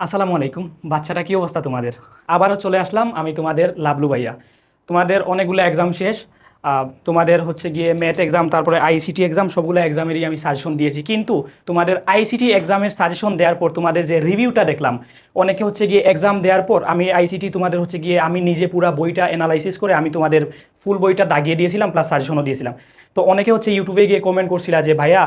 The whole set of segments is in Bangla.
আসসালামু আলাইকুম। বাচ্চারা, কি অবস্থা তোমাদের? আবারও চলে আসলাম আমি, তোমাদের লাবলু ভাইয়া। তোমাদের অনেকগুলো এক্সাম শেষ। তোমাদের হচ্ছে গিয়ে ম্যাথ এক্সাম, তারপরে আইসিটি এক্সাম, সবগুলো এক্সামেরই আমি সাজেশন দিয়েছি। কিন্তু তোমাদের আইসিটি এক্সামের সাজেশন দেওয়ার পর তোমাদের যে রিভিউটা দেখলাম, অনেকে হচ্ছে গিয়ে এক্সাম দেওয়ার পর আমি আইসিটি তোমাদের হচ্ছে গিয়ে আমি নিজে পুরো বইটা অ্যানালাইসিস করে আমি তোমাদের ফুল বইটা দাগিয়ে দিয়েছিলাম, প্লাস সাজেশনও দিয়েছিলাম। তো অনেকে হচ্ছে ইউটিউবে গিয়ে কমেন্ট করছিল যে ভাইয়া,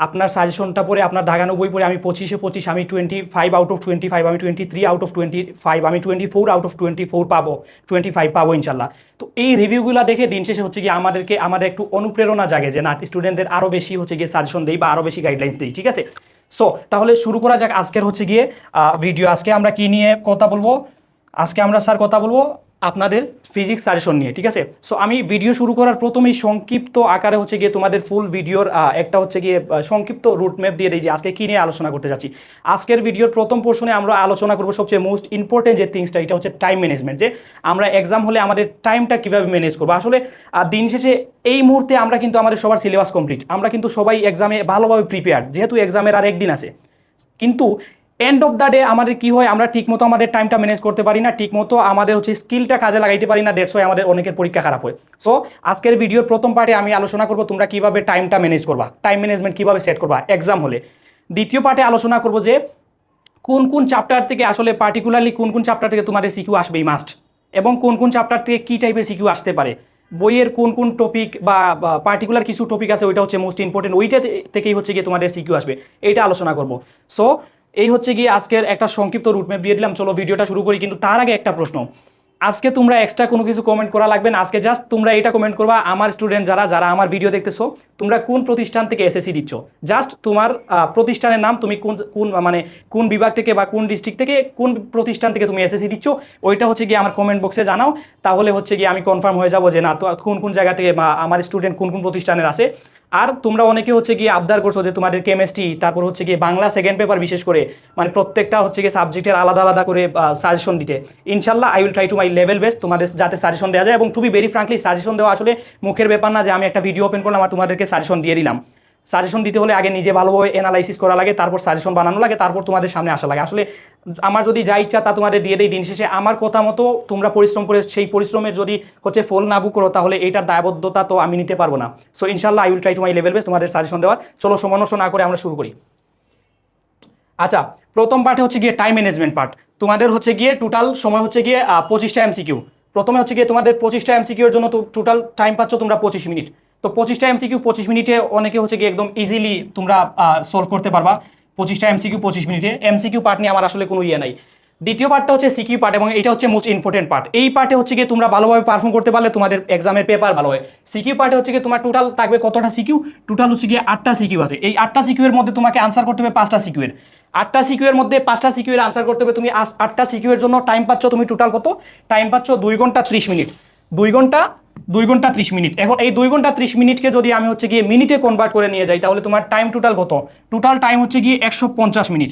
আপনার সাজেশনটা পড়ে, আপনার দাগানো বই পড়ে আমি 25-এ 25, আমি 25 আউট অফ 25, আমি 23 আউট অফ 25, আমি 24 আউট অফ 24 পাবো, 25 পাবো ইনশাল্লাহ। তো এই রিভিউগুলো দেখে দিন শেষে হচ্ছে গিয়ে আমাদের একটু অনুপ্রেরণা জাগে যে না, স্টুডেন্টদের আরও বেশি হচ্ছে গিয়ে সাজেশন দেই বা আরও বেশি গাইডলাইন্স দিই। ঠিক আছে, সো তাহলে শুরু করা যাক আজকের হচ্ছে গিয়ে ভিডিও। আজকে আমরা কি নিয়ে কথা বলবো? আজকে আমরা স্যার কথা বলবো আপনাদের ফিজিক্স সাজেশন নিয়ে। ঠিক আছে, সো আমি ভিডিও শুরু করার প্রথমেই সংক্ষিপ্ত আকারে হচ্ছে গিয়ে তোমাদের ফুল ভিডিওর একটা হচ্ছে গিয়ে সংক্ষিপ্ত রুট ম্যাপ দিয়ে দিই যে আজকে কী নিয়ে আলোচনা করতে যাচ্ছি। আজকের ভিডিওর প্রথম পোর্শনে আমরা আলোচনা করবো সবচেয়ে মোস্ট ইম্পর্টেন্ট যে থিংসটা, এটা হচ্ছে টাইম ম্যানেজমেন্ট। যে আমরা এক্সাম হলে আমাদের টাইমটা কীভাবে ম্যানেজ করবো। আসলে দিন শেষে এই মুহূর্তে আমরা কিন্তু আমাদের সবার সিলেবাস কমপ্লিট, আমরা কিন্তু সবাই এক্সামে ভালোভাবে প্রিপেয়ার, যেহেতু এক্সামের আর একদিন আছে। কিন্তু এন্ড অফ দ্য ডে আমাদের কি হয়, আমরা ঠিকমতো আমাদের টাইমটা ম্যানেজ করতে পারি না, ঠিকমতো আমাদের হচ্ছে স্কিলটা কাজে লাগাইতে পারি না, দ্যাটস ওয়াই আমাদের অনেকের পরীক্ষা খারাপ হয়। সো আজকের ভিডিওর প্রথম পার্টে আমি আলোচনা করবো তোমরা কিভাবে টাইমটা ম্যানেজ করবা, টাইম ম্যানেজমেন্ট কিভাবে সেট করবা এক্সাম হলে। দ্বিতীয় পার্টে আলোচনা করবো যে কোন কোন চ্যাপ্টার থেকে আসলে পার্টিকুলারলি কোন কোন চ্যাপ্টার থেকে তোমাদের সিকিউ আসবেই মাস্ট, এবং কোন কোন চ্যাপ্টার থেকে কী টাইপের সিকিউ আসতে পারে, বইয়ের কোন কোন টপিক বা পার্টিকুলার কিছু টপিক আছে ওইটা হচ্ছে মোস্ট ইম্পর্টেন্ট, ওইটা থেকেই হচ্ছে গিয়ে তোমাদের সিকিউ আসবে, এইটা আলোচনা করবো। সো এই হচ্ছে গিয়ে আজকের একটা সংক্ষিপ্ত রুটম্যাপ দিয়ে দিলাম। চলো ভিডিওটা শুরু করি, কিন্তু তার আগে একটা প্রশ্ন। আজকে তোমরা এক্সট্রা কোনো কিছু কমেন্ট করা লাগবে না, আজকে জাস্ট তোমরা এটা কমেন্ট করবা, আমার স্টুডেন্ট যারা যারা আমার ভিডিও দেখতেছো, তোমরা কোন প্রতিষ্ঠান থেকে এসএসসি দিচ্ছ। জাস্ট তোমার প্রতিষ্ঠানের নাম, তুমি কোন কোন মানে কোন বিভাগ থেকে বা কোন ডিস্ট্রিক্ট থেকে, কোন প্রতিষ্ঠান থেকে তুমি এসএসসি দিচ্ছ, ওইটা হচ্ছে গিয়ে আমার কমেন্ট বক্সে জানাও। তাহলে হচ্ছে গিয়ে আমি কনফার্ম হয়ে যাবো যে না, তো কোন কোন জায়গা থেকে বা আমার স্টুডেন্ট কোন কোন প্রতিষ্ঠানের আছে। আর তোমরা অনেকে হচ্ছে গিয়ে আবদার করছো যে তোমাদের কেমিস্ট্রি, তারপর হচ্ছে গিয়ে বাংলা সেকেন্ড পেপার, বিশেষ করে মানে প্রত্যেকটা হচ্ছে গিয়ে সাবজেক্টের আলাদা আলাদা করে সাজেশন দিতে। ইনশাল্লাহ I will try to my level best তোমাদের যাতে সাজেশন দেওয়া যায়। এবং to be very frankly, suggestion দেওয়া আসলে মুখের ব্যাপার না যে আমি একটা ভিডিও ওপেন করলাম আর তোমাদেরকে সাজেশন দিয়ে দিলাম। সাজেশন দিতে হলে আগে নিজে ভালোভাবে অ্যানালাইসিস করা লাগে, তারপর সাজেশন বানানো লাগে, তারপর তোমাদের সামনে আসা লাগে। আসলে আমার যদি যা ইচ্ছা তা তোমাদের দিয়ে দেই, দিন শেষে আমার কথা মতো তোমরা পরিশ্রম করে সেই পরিশ্রমের যদি হচ্ছে ফল না বুক করো, তাহলে এইটার দায়বদ্ধতা তো আমি নিতে পারবো না। সো ইনশাল্লাহ I will try to my level best তোমাদের সাজেশন দেওয়ার। চলো সময় নষ্ট না করে আমরা শুরু করি। আচ্ছা, প্রথম পার্টে হচ্ছে গিয়ে টাইম ম্যানেজমেন্ট পার্ট। তোমাদের হচ্ছে গিয়ে টোটাল সময় হচ্ছে গিয়ে 25টা এমসিকিউ। প্রথমে হচ্ছে গিয়ে তোমাদের 25টা এমসিকিউর জন্য তো টোটাল টাইম পাচ্ছ তোমরা 25 মিনিট। তো 25টা এমসিকিউ 25 মিনিটে অনেকে হচ্ছে গিয়ে একদম ইজিলি তোমরা সলভ করতে পারবা। 25টা এমসিকিউ 25 মিনিটে। এমসিকিউ পার্ট নিয়ে আমার আসলে কোনো ইয়ে নাই। দ্বিতীয় পার্টটা হচ্ছে সিকিউ পার্ট, এবং এটা হচ্ছে মোস্ট ইম্পর্টেন্ট পার্ট। এই পার্টে হচ্ছে গিয়ে তোমরা ভালোভাবে পারফর্ম করতে পারলে তোমাদের এক্সামের পেপার ভালো হয়। সিকিউ পার্টে হচ্ছে গিয়ে তোমার টোটাল থাকবে কতটা সিকিউ, টোটাল হচ্ছে গিয়ে 8টা সিকিউ আছে। এই 8টা সিকিউ এর মধ্যে তোমাকে আনসার করতে হবে 5টা সিকিউ এর। 8টা সিকিউ এর মধ্যে 5টা সিকিউ এর আনসার করতে হবে তুমি। 8টা সিকিউ এর জন্য টাইম পাচ্ছ তুমি টোটাল কত? টাইম পাচ্ছ 2 ঘন্টা 30 মিনিট। 2 ঘন্টা 2 ঘন্টা 30 মিনিট। এখন এই 2 ঘন্টা 30 মিনিটকে যদি আমি হচ্ছে গিয়ে মিনিটে কনভার্ট করে নিয়ে যাই, তাহলে তোমার টাইম টোটাল কত? টোটাল টাইম হচ্ছে গিয়ে 150 মিনিট।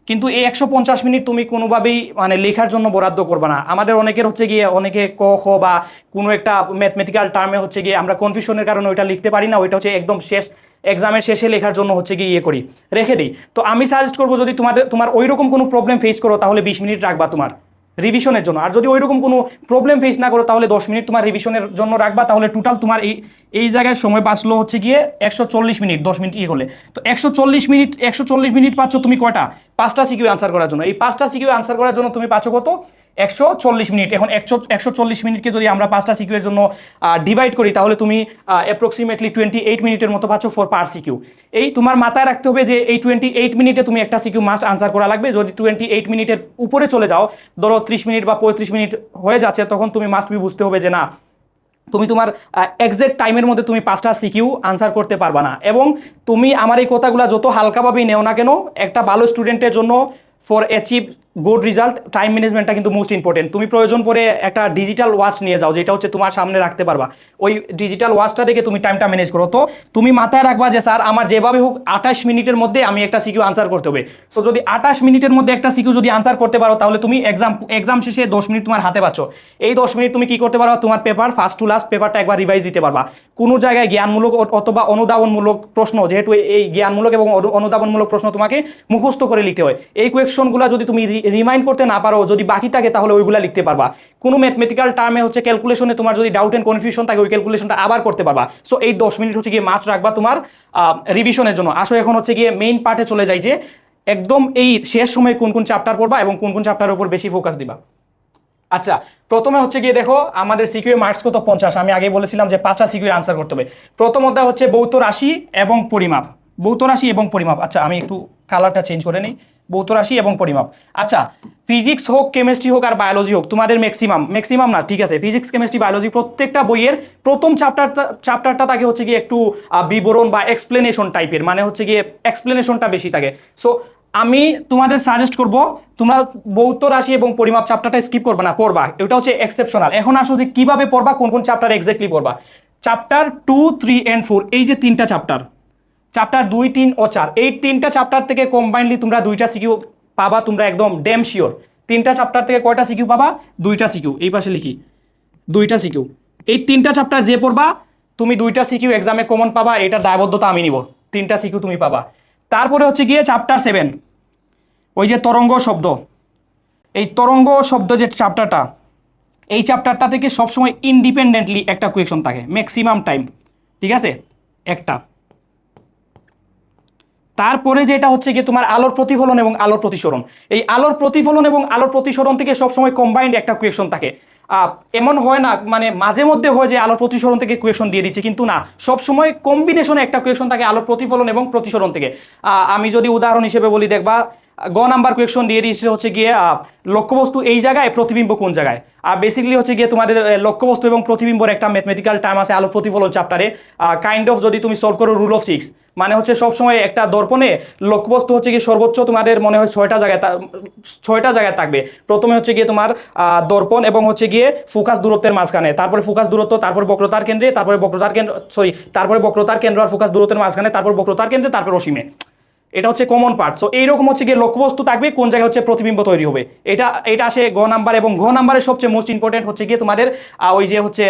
কিন্তু এই 150 মিনিট তুমি কোনোভাবেই মানে লেখার জন্য বরাদ্দ করবে না। আমাদের অনেকের হচ্ছে গিয়ে অনেকে ক খ বা কোনো একটা ম্যাথমেটিক্যাল টার্মে হচ্ছে গিয়ে আমরা কনফিউশনের কারণে ওইটা লিখতে পারি না, ওইটা হচ্ছে একদম শেষ এক্সামের শেষে লেখার জন্য হচ্ছে গিয়ে ইয়ে করি, রেখে দিই। তো আমি সাজেস্ট করবো যদি তোমার ওই রকম কোনো প্রবলেম ফেস করো, তাহলে 20 মিনিট রাখবা তোমার রিভিশনের জন্য। আর যদি ওই রকম কোনো প্রবলেম ফেস না করো, তাহলে 10 মিনিট তোমার রিভিশনের জন্য রাখবা। তাহলে টোটাল তোমার এই জায়গায় সময় বাঁচলো হচ্ছে গিয়ে 140 মিনিট। 10 মিনিট ইয়ে করলে তো 140 মিনিট পাচ্ছ তুমি কয়টা? 5টা সিকিউ আনসার করার জন্য। এই 5টা সিকিউ আনসার করার জন্য তুমি পাচ্ছ কত? 140 মিনিট। এখন 140 মিনিটকে যদি আমরা 5টা সিকিউ এর জন্য ডিভাইড করি, তাহলে তুমি অ্যাপ্রক্সিমেটলি 28 মিনিটের মতো পাচ্ছ ফর পার সিকিউ। এই তোমার মাথায় রাখতে হবে যে এই 28 মিনিটে তুমি একটা সিকিউ মাস্ট আনসার করা লাগবে। যদি 28 মিনিটের উপরে চলে যাও, ধরো 30 মিনিট বা 35 মিনিট হয়ে যাচ্ছে, তখন তুমি মাস্ট বি বুঝতে হবে যে না, তুমি তোমার এক্সাক্ট টাইমের মধ্যে তুমি 5টা সিকিউ আনসার করতে পারবা না। এবং তুমি আমার এই কথাগুলো যত হালকাভাবেই নেও না কেন, একটা ভালো স্টুডেন্টের জন্য for achieve good result time ম্যানেজমেন্টটা কিন্তু মোস্ট ইম্পর্টেন্ট। তুমি প্রয়োজন পড়ে একটা ডিজিটাল ওয়াচ নিয়ে যাও, যেটা হচ্ছে তোমার সামনে রাখতে পারবা। ওই ডিজিটাল ওয়াচটা দেখে তুমি টাইমটা ম্যানেজ করো। তো তুমি মাথায় রাখবা যে স্যার আমার যেভাবে হোক 28 মিনিটের মধ্যে আমি একটা সিকিউ আনসার করতে হবে। সো যদি 28 মিনিটের মধ্যে একটা সিকিউ যদি আনসার করতে পারো, তাহলে তুমি এক্সাম শেষে 10 মিনিট তোমার হাতে পাচ্ছ। এই 10 মিনিট তুমি কি করতে পারো, তোমার পেপার ফার্স্ট টু লাস্ট পেপারটা একবার রিভাইজ দিতে পারবা। কোনো জায়গায় জ্ঞানমূলক অথবা অনুধাবনমূলক প্রশ্ন, যেহেতু এই জ্ঞানমূলক এবং অনুধাবনমূলক প্রশ্ন তোমাকে মুখস্থ করে লিখতে হয়, এই কোয়েকশনগুলো যদি তুমি রিমাইন্ড করতে না পারো, যদি বাকি থাকে তাহলে ওইগুলা লিখতে পারবা। কোনো ম্যাথমেটিক্যাল টার্মে হচ্ছে ক্যালকুলেশনে তোমার যদি ডাউট এন্ড কনফিউশন থাকে ওই ক্যালকুলেশনটা আবার করতে পারবা। সো এই 10 মিনিট হচ্ছে গিয়ে মাস্ট রাখবা তোমার রিভিশনের জন্য। আসো এখন হচ্ছে গিয়ে মেইন পার্টে চলে যাই, যে একদম এই শেষ সময়ে কোন কোন চ্যাপ্টার পড়বা এবং কোন কোন চ্যাপ্টারের উপর বেশি ফোকাস দিবা। আচ্ছা, প্রথমে হচ্ছে গিয়ে দেখো আমাদের সিকিউ মার্কস কত 50। আমি আগে বলেছিলাম যে 5টা সিকিউ আনসার করতে হবে। প্রথম অধ্যায় হচ্ছে ভৌত রাশি এবং পরিমাপ, ভৌত রাশি এবং পরিমাপ। আচ্ছা আমি একটু কালারটা চেঞ্জ করে নিই, ভৌত রাশি এবং পরিমাপ। আচ্ছা, ফিজিক্স হোক, কেমিস্ট্রি হোক আর বায়োলজি হোক, তোমাদের ম্যাক্সিমাম না, ঠিক আছে, ফিজিক্স কেমিস্ট্রি বায়োলজি প্রত্যেকটা বইয়ের প্রথম চ্যাপ্টারটা থাকে হচ্ছে গিয়ে একটু বিবরণ বা এক্সপ্লেনেশন টাইপের, মানে হচ্ছে গিয়ে এক্সপ্লেনেশনটা বেশি থাকে। সো আমি তোমাদের সাজেস্ট করব তোমরা ভৌত রাশি এবং পরিমাপ চ্যাপ্টারটা স্কিপ করবে না, পড়বা, এটা হচ্ছে এক্সেপশনাল। এখন আসো যে কিভাবে পড়বা, কোন কোন চ্যাপ্টার এক্স্যাক্টলি পড়বা। চ্যাপ্টার 2, 3 and 4, এই যে তিনটা চ্যাপ্টার, চ্যাপ্টার 2, 3 ও 4, এই তিনটা চ্যাপ্টার থেকে কম্বাইনলি তোমরা 2টা সিকিউ পাবা, তোমরা একদম ড্যাম শিওর। তিনটা চ্যাপ্টার থেকে কয়টা সিকিউ পাবা? 2টা সিকিউ। এই পাশে লিখি 2টা সিকিউ। এই তিনটা চ্যাপ্টার যে পড়বা তুমি 2টা সিকিউ এক্সামে কমন পাবা, এটা দায়বদ্ধতা আমি নিব, 3টা সিকিউ তুমি পাবা। তারপরে হচ্ছে গিয়ে চ্যাপ্টার 7, ওই যে তরঙ্গ শব্দ, এই তরঙ্গ শব্দ যে চ্যাপ্টারটা, এই চ্যাপ্টারটা থেকে সবসময় ইন্ডিপেন্ডেন্টলি একটা কোয়েশন থাকে ম্যাক্সিমাম টাইম, ঠিক আছে, একটা। তারপরে যেটা হচ্ছে গিয়ে তোমার আলোর প্রতিফলন এবং আলোর প্রতিসরণ, এই আলোর প্রতিফলন এবং আলোর প্রতিসরণ থেকে সবসময় কম্বাইন্ড একটা কোয়েশন থাকে। এমন হয় না, মানে মাঝে মধ্যে হয় যে আলোর প্রতিসরণ থেকে কোয়েশন দিয়ে দিচ্ছে, কিন্তু না, সবসময় কম্বিনেশনে একটা কোয়েশন থাকে আলোর প্রতিফলন এবং প্রতিসরণ থেকে। আমি যদি উদাহরণ হিসেবে বলি, দেখবা গ নাম্বার কোয়েশন দিয়ে দিচ্ছে হচ্ছে গিয়ে লক্ষ্যবস্তু এই জায়গায়, প্রতিবিম্ব কোন জায়গায়। আর বেসিক্যালি হচ্ছে গিয়ে তোমাদের লক্ষ্যবস্তু এবং প্রতিবিম্বর একটা ম্যাথমেটিক্যাল টার্ম আছে আলো প্রতিফলন চ্যাপ্টারে, কাইন্ড অফ যদি তুমি সলভ করো রুল অফ 6, মানে হচ্ছে সবসময় একটা দর্পণে লক্ষ্যবস্তু হচ্ছে গিয়ে সর্বোচ্চ তোমাদের মনে হয় 6টা জায়গায় থাকবে। প্রথমে হচ্ছে গিয়ে তোমার দর্পণ এবং হচ্ছে গিয়ে ফোকাস দূরত্বের মাঝখানে, তারপরে ফোকাস দূরত্ব, তারপরে বক্রতার কেন্দ্রে, তারপরে বক্রতার কেন্দ্র আর ফোকাস দূরত্বের মাঝখানে, তারপর বক্রতার কেন্দ্রে, তারপর অসীমে। এটা হচ্ছে কমন পার্ট। সো এইরকম হচ্ছে গিয়ে লক্ষ্যবস্তু থাকবে, কোন জায়গায় হচ্ছে প্রতিবিম্ব তৈরি হবে, এটা আসে গ নাম্বার। এবং ঘ নাম্বারের সবচেয়ে মোস্ট ইম্পর্টেন্ট হচ্ছে গিয়ে তোমাদের ওই যে হচ্ছে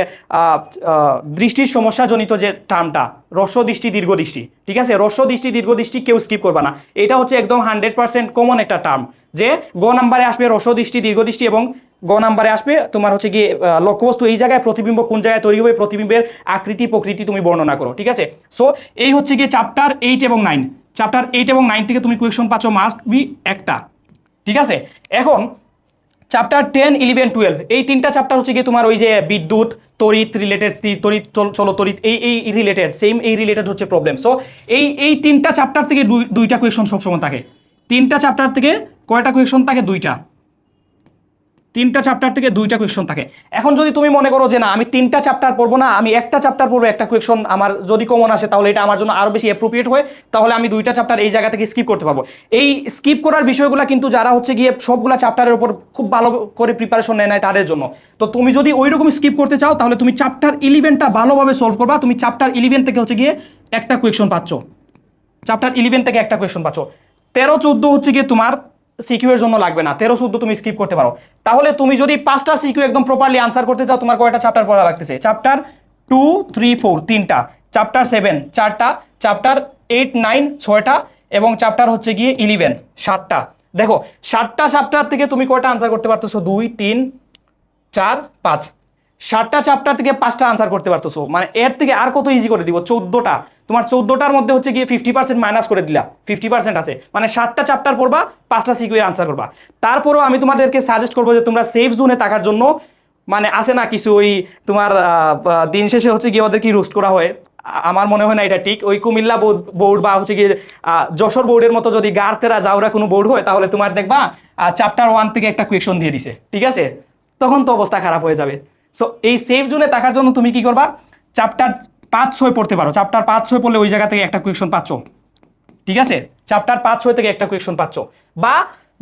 দৃষ্টির সমস্যাজনিত যে টার্মটা, হ্রস্ব দৃষ্টি দীর্ঘ দৃষ্টি, ঠিক আছে, হ্রস্ব দৃষ্টি দীর্ঘ দৃষ্টি কেউ স্কিপ করবে না, এটা হচ্ছে একদম 100% কমন একটা টার্ম, যে গ নাম্বারে আসবে হ্রস্ব দৃষ্টি দীর্ঘ দৃষ্টি, এবং গ নাম্বারে আসবে তোমার হচ্ছে গিয়ে লক্ষ্যবস্তু এই জায়গায়, প্রতিবিম্ব কোন জায়গায় তৈরি হবে, প্রতিবিম্বের আকৃতি প্রকৃতি তুমি বর্ণনা করো, ঠিক আছে। সো এই হচ্ছে গিয়ে চ্যাপ্টার 8 এবং 9, চ্যাপ্টার 8 এবং 9 থেকে তুমি কোয়েশন পাচ্ছ মাস্ট বি একটা, ঠিক আছে। এখন চ্যাপ্টার 10, 11, 12, এই তিনটা চ্যাপ্টার হচ্ছে গিয়ে তোমার ওই যে বিদ্যুৎ, তড়িৎ রিলেটেড, তড়িৎ চলো তড়িৎ, এই রিলেটেড, এই রিলেটেড হচ্ছে প্রবলেম। সো এই তিনটা চ্যাপ্টার থেকে দুইটা কোয়েশন সবসময় থাকে। তিনটা চ্যাপ্টার থেকে কয়টা কোয়েশন থাকে? দুইটা। তিনটা চ্যাপ্টার থেকে দুইটা কোয়েশন থাকে। এখন যদি তুমি মনে করো যে না আমি তিনটা চ্যাপ্টার পড়বো না, আমি একটা চ্যাপ্টার পড়বো, একটা কোয়েশন আমার যদি কমন আসে তাহলে এটা আমার জন্য আরো বেশি অ্যাপ্রোপ্রিয়েট হয়, তাহলে আমি দুইটা চ্যাপ্টার এই জায়গা থেকে স্কিপ করতে পারবো। এই স্কিপ করার বিষয়গুলো কিন্তু যারা হচ্ছে গিয়ে সবগুলা চ্যাপ্টারের উপর খুব ভালো করে প্রিপারেশন নেয় তাদের জন্য। তো তুমি যদি ওই রকম স্কিপ করতে চাও তাহলে তুমি চ্যাপ্টার 11টা ভালোভাবে সলভ করবা। তুমি চ্যাপ্টার 11 থেকে হচ্ছে গিয়ে একটা কোয়েশন পাচ্ছ, চ্যাপ্টার 11 থেকে একটা কোয়েশন পাচ্ছ। 13, 14 হচ্ছে গিয়ে তোমার সিকিউ এর জন্য লাগবে না, 13, 14 তুমি স্কিপ করতে পারো। তাহলে তুমি যদি 5টা সিকিউ একদম প্রপারলি আনসার করতে চাও, তোমার কয়টা চ্যাপ্টার পড়া লাগতেছে? চ্যাপ্টার 2, 3, 4 3টা, চ্যাপ্টার 7 4টা, চ্যাপ্টার 8, 9 6টা, এবং চ্যাপ্টার হচ্ছে গিয়ে 11 7টা। দেখো 7টা চ্যাপ্টার থেকে তুমি কয়টা আনসার করতে পারতেছো? 2, 3, 4, 5। 7টা চ্যাপ্টার থেকে 5টা আনসার করতে পারতেছো, মানে এর থেকে আর কত ইজি করে দিব? 14টা। তোমার 14টার মধ্যে হচ্ছে গিয়ে 50% মাইনাস করে দিলা, 50% আছে, মানে 7টা চ্যাপ্টার পড়বা, 5টা সিকিউ আনসার করবা। তারপরেও আমি তোমাদেরকে সাজেস্ট করবো যে তোমরা সেফ জোনে থাকার জন্য, মানে আসে না কিছু ওই তোমার দিন শেষে হচ্ছে গিয়ে ওদের কি রোস্ট করা হয়, আমার মনে হয় না এটা ঠিক। ওই কুমিল্লা বোর্ড বা হচ্ছে গিয়ে যশোর বোর্ডের মতো যদি গার্তেরা যাওরা কোনো বোর্ড হয়, তাহলে তোমার দেখবা চ্যাপ্টার 1 থেকে একটা কোয়েশন দিয়ে দিছে, ঠিক আছে, তখন তো অবস্থা খারাপ হয়ে যাবে। সো এই সেফ জোনে থাকার জন্য তুমি কি করবা? চ্যাপ্টার 5-6 পড়তে পারো। চ্যাপ্টার 5-6 পড়লে ওই জায়গা থেকে একটা কোয়েশন পাচ্ছ, ঠিক আছে, চ্যাপ্টার 5-6 থেকে একটা কোয়েশন পাচ্ছ। বা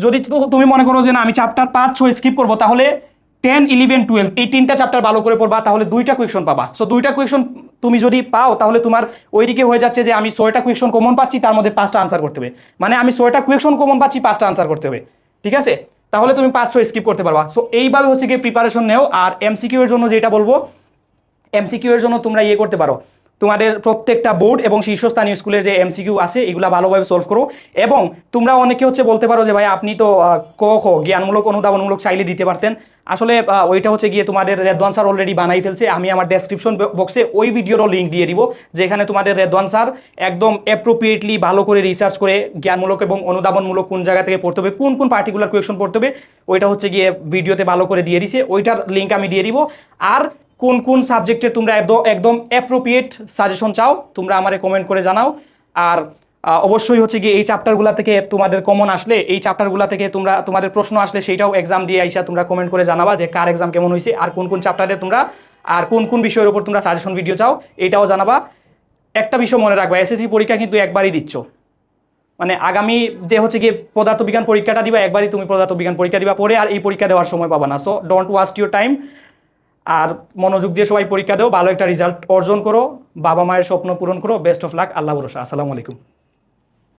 যদি তুমি মনে করো যে না আমি চ্যাপ্টার 5-6 স্কিপ করবো, তাহলে 10, 11, 12 এই তিনটা চ্যাপ্টার ভালো করে পড়বা, তাহলে দুইটা কোয়েশন পাবা। সো দুইটা কোয়েশন তুমি যদি পাও তাহলে তোমার ওইদিকে হয়ে যাচ্ছে যে আমি 6টা কোয়েশন কমন পাচ্ছি, তার মধ্যে 5টা আনসার করতে হবে, মানে আমি 6টা কোয়েশন কমন পাচ্ছি, 5টা আনসার করতে হবে, ঠিক আছে, তাহলে তুমি 5-6 স্কিপ করতে পারবা। সো এইভাবে হচ্ছে গিয়ে প্রিপারেশন নেও। আর এমসিকিউ এর জন্য যেটা বলবো, এমসিকিউ এর জন্য তোমরা ইয়ে করতে পারো, তোমাদের প্রত্যেকটা বোর্ড এবং শীর্ষস্থানীয় স্কুলের যে এমসিকিউ আছে এগুলা ভালোভাবে সলভ করো। এবং তোমরা অনেকে হচ্ছে বলতে পারো যে ভাই আপনি তো ক খ জ্ঞানমূলক অনুধাবনমূলক চাইলে দিতে পারতেন। আসলে ওইটা হচ্ছে গিয়ে তোমাদের রেদওয়ান স্যার অলরেডি বানাই ফেলছে। আমি আমার ডেসক্রিপশন বক্সে ওই ভিডিওরও লিঙ্ক দিয়ে দিব, যেখানে তোমাদের রেদওয়ান স্যার একদম অ্যাপ্রোপ্রিয়েটলি ভালো করে রিসার্চ করে জ্ঞানমূলক এবং অনুধাবনমূলক কোন জায়গা থেকে পড়তে হবে, কোন কোন পার্টিকুলার কোয়েশন পড়তে হবে, ওইটা হচ্ছে গিয়ে ভিডিওতে ভালো করে দিয়ে দিছে। ওইটার লিঙ্ক আমি দিয়ে দিব। আর কোন কোন সাবজেক্টে তোমরা একদম অ্যাপ্রোপ্রিয়েট সাজেশন চাও তোমরা আমারে কমেন্ট করে জানাও। আর অবশ্যই হচ্ছে গিয়ে এই চ্যাপ্টারগুলো থেকে তোমাদের কমন আসলে, এই চ্যাপ্টারগুলো থেকে তোমাদের প্রশ্ন আসলে সেইটাও এক্সাম দিয়ে আইসা তোমরা কমেন্ট করে জানাবা যে কার এক্সাম কেমন হয়েছে, আর কোন কোন চ্যাপ্টারে তোমরা আর কোন কোন বিষয়ের উপর তোমরা সাজেশন ভিডিও চাও এটাও জানাবা। একটা বিষয় মনে রাখবা, এসএসসি পরীক্ষা কিন্তু একবারই দিচ্ছ, মানে আগামী যে হচ্ছে গিয়ে পদার্থবিজ্ঞান পরীক্ষাটা দিবা একবারই তুমি পদার্থবিজ্ঞান পরীক্ষা দিবা, পরে আর এই পরীক্ষা দেওয়ার সময় পাবা না। So don't waste your time. আর মনোযোগ দিয়ে সবাই পরীক্ষা দাও, ভালো একটা রেজাল্ট অর্জন করো, বাবা মায়ের স্বপ্ন পূরণ করো। বেস্ট অফ লাক, আল্লাহ ভরসা। আসসালামু আলাইকুম।